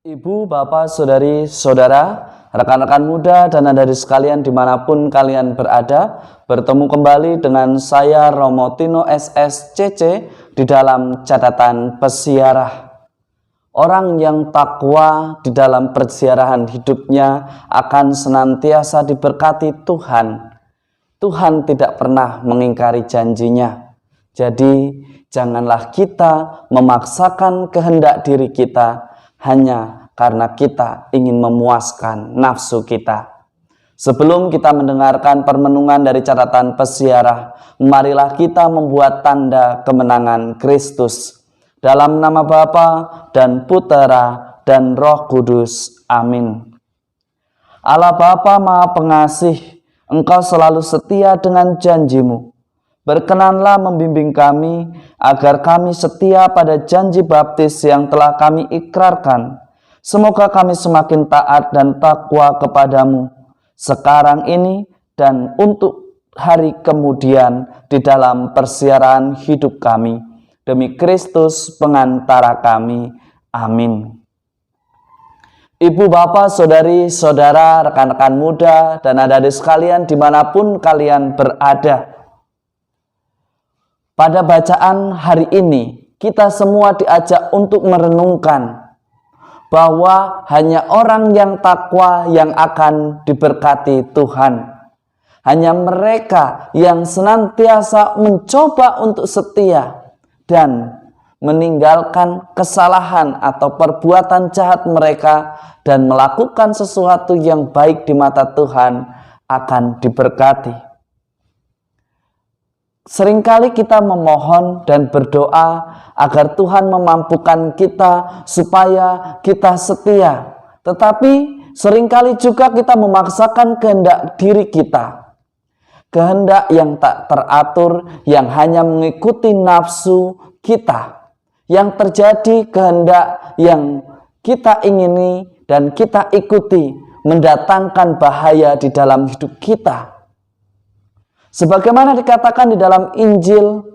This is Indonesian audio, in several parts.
Ibu, bapak, saudari, saudara, rekan-rekan muda dan adik sekalian dimanapun kalian berada, bertemu kembali dengan saya Romo Tino SSCC di dalam catatan peziarah. Orang yang takwa di dalam perziarahan hidupnya akan senantiasa diberkati Tuhan. Tuhan tidak pernah mengingkari janjinya. Jadi, janganlah kita memaksakan kehendak diri kita hanya karena kita ingin memuaskan nafsu kita. Sebelum kita mendengarkan permenungan dari catatan peziarah, marilah kita membuat tanda kemenangan Kristus. Dalam nama Bapa dan Putera dan Roh Kudus. Amin. Allah Bapa Maha Pengasih, Engkau selalu setia dengan janjimu. Berkenanlah membimbing kami agar kami setia pada janji baptis yang telah kami ikrarkan. Semoga kami semakin taat dan takwa kepadamu sekarang ini dan untuk hari kemudian di dalam persiaran hidup kami. Demi Kristus pengantara kami. Amin. Ibu, bapak, saudari, saudara, rekan-rekan muda, dan adik-adik sekalian dimanapun kalian berada. Pada bacaan hari ini, kita semua diajak untuk merenungkan bahwa hanya orang yang takwa yang akan diberkati Tuhan. Hanya mereka yang senantiasa mencoba untuk setia dan meninggalkan kesalahan atau perbuatan jahat mereka dan melakukan sesuatu yang baik di mata Tuhan akan diberkati. Seringkali kita memohon dan berdoa agar Tuhan memampukan kita supaya kita setia. Tetapi seringkali juga kita memaksakan kehendak diri kita. Kehendak yang tak teratur, yang hanya mengikuti nafsu kita. Yang terjadi kehendak yang kita ingini dan kita ikuti mendatangkan bahaya di dalam hidup kita. Sebagaimana dikatakan di dalam Injil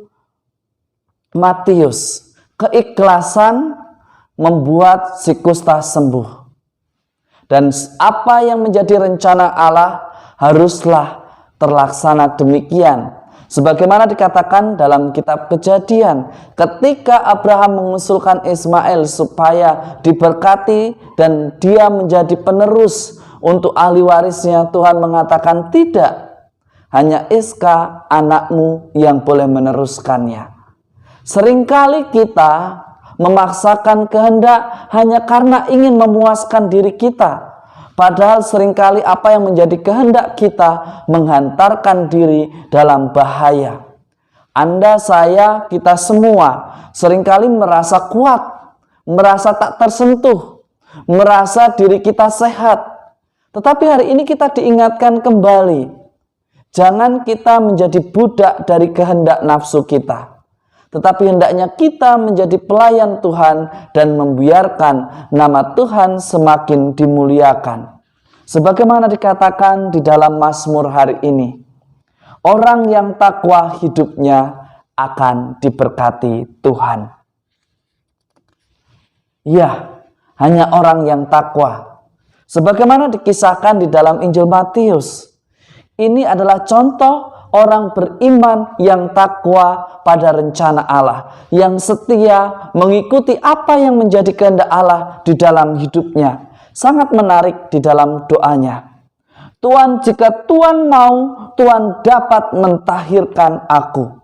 Matius, keikhlasan membuat si kusta sembuh. Dan apa yang menjadi rencana Allah haruslah terlaksana demikian. Sebagaimana dikatakan dalam kitab Kejadian, ketika Abraham mengusulkan Ismail supaya diberkati dan dia menjadi penerus untuk ahli warisnya, Tuhan mengatakan tidak. Hanya Iska anakmu yang boleh meneruskannya. Seringkali kita memaksakan kehendak hanya karena ingin memuaskan diri kita. Padahal seringkali apa yang menjadi kehendak kita menghantarkan diri dalam bahaya. Anda, saya, kita semua seringkali merasa kuat, merasa tak tersentuh, merasa diri kita sehat. Tetapi hari ini kita diingatkan kembali, jangan kita menjadi budak dari kehendak nafsu kita. Tetapi hendaknya kita menjadi pelayan Tuhan dan membiarkan nama Tuhan semakin dimuliakan. Sebagaimana dikatakan di dalam Mazmur hari ini, orang yang takwa hidupnya akan diberkati Tuhan. Ya, hanya orang yang takwa. Sebagaimana dikisahkan di dalam Injil Matius, ini adalah contoh orang beriman yang takwa pada rencana Allah, yang setia mengikuti apa yang menjadi kehendak Allah di dalam hidupnya. Sangat menarik di dalam doanya. Tuhan, jika Tuhan mau, Tuhan dapat mentahirkan aku.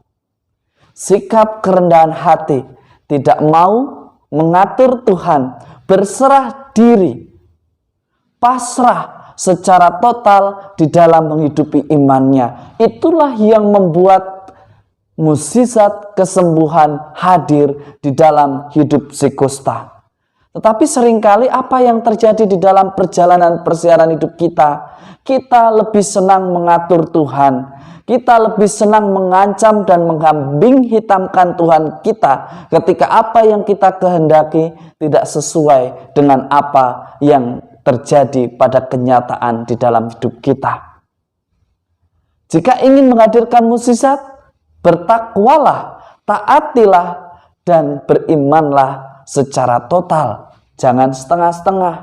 Sikap kerendahan hati, tidak mau mengatur Tuhan, berserah diri, pasrah secara total di dalam menghidupi imannya. Itulah yang membuat mukjizat kesembuhan hadir di dalam hidup si kusta. Tetapi seringkali apa yang terjadi di dalam perjalanan persiaran hidup kita, kita lebih senang mengatur Tuhan. Kita lebih senang mengancam dan menghambing hitamkan Tuhan kita ketika apa yang kita kehendaki tidak sesuai dengan apa yang terjadi pada kenyataan di dalam hidup kita. Jika ingin menghadirkan mukjizat, bertakwalah, taatilah, dan berimanlah secara total. Jangan setengah-setengah.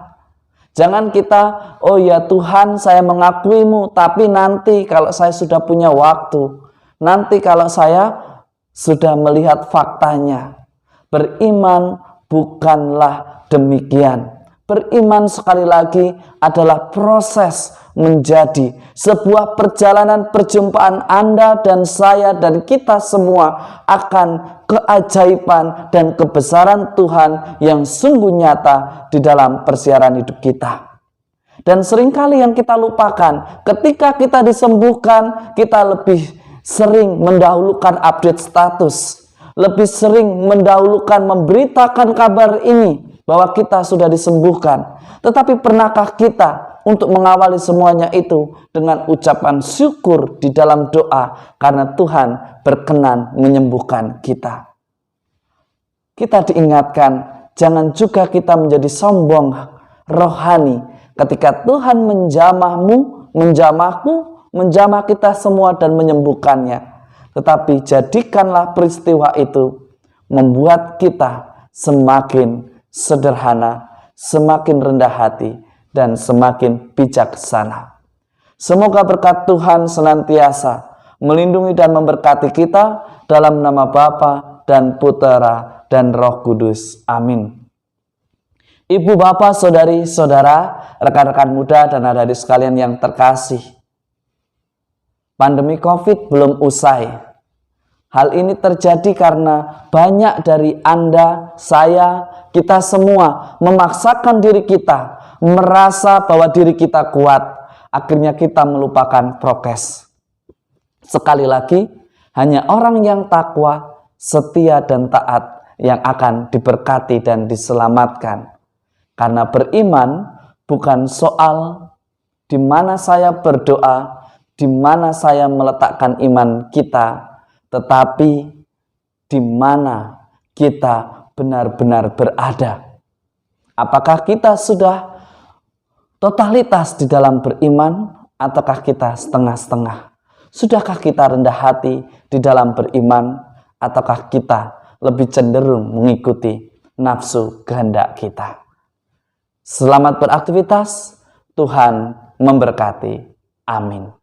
Jangan kita, oh ya Tuhan saya mengakuimu, tapi nanti kalau saya sudah punya waktu, nanti kalau saya sudah melihat faktanya. Beriman bukanlah demikian. Beriman sekali lagi adalah proses menjadi sebuah perjalanan perjumpaan Anda dan saya dan kita semua akan keajaiban dan kebesaran Tuhan yang sungguh nyata di dalam persiaran hidup kita. Dan seringkali yang kita lupakan, ketika kita disembuhkan, kita lebih sering mendahulukan update status, lebih sering mendahulukan memberitakan kabar ini bahwa kita sudah disembuhkan. Tetapi pernahkah kita untuk mengawali semuanya itu dengan ucapan syukur di dalam doa karena Tuhan berkenan menyembuhkan kita? Kita diingatkan, jangan juga kita menjadi sombong rohani ketika Tuhan menjamahmu, menjamahku, menjamah kita semua dan menyembuhkannya. Tetapi jadikanlah peristiwa itu membuat kita semakin sederhana, semakin rendah hati, dan semakin bijaksana. Semoga berkat Tuhan senantiasa melindungi dan memberkati kita dalam nama Bapa dan Putera dan Roh Kudus. Amin. Ibu, bapak, saudari, saudara, rekan-rekan muda dan adik-adik sekalian yang terkasih, pandemi COVID belum usai. Hal ini terjadi karena banyak dari Anda, saya, kita semua memaksakan diri kita, merasa bahwa diri kita kuat. Akhirnya kita melupakan prokes. Sekali lagi, hanya orang yang takwa, setia dan taat yang akan diberkati dan diselamatkan. Karena beriman bukan soal di mana saya berdoa, di mana saya meletakkan iman kita, tetapi di mana kita benar-benar berada. Apakah kita sudah totalitas di dalam beriman ataukah kita setengah-setengah? Sudahkah kita rendah hati di dalam beriman ataukah kita lebih cenderung mengikuti nafsu kehendak kita? Selamat beraktivitas, Tuhan memberkati. Amin.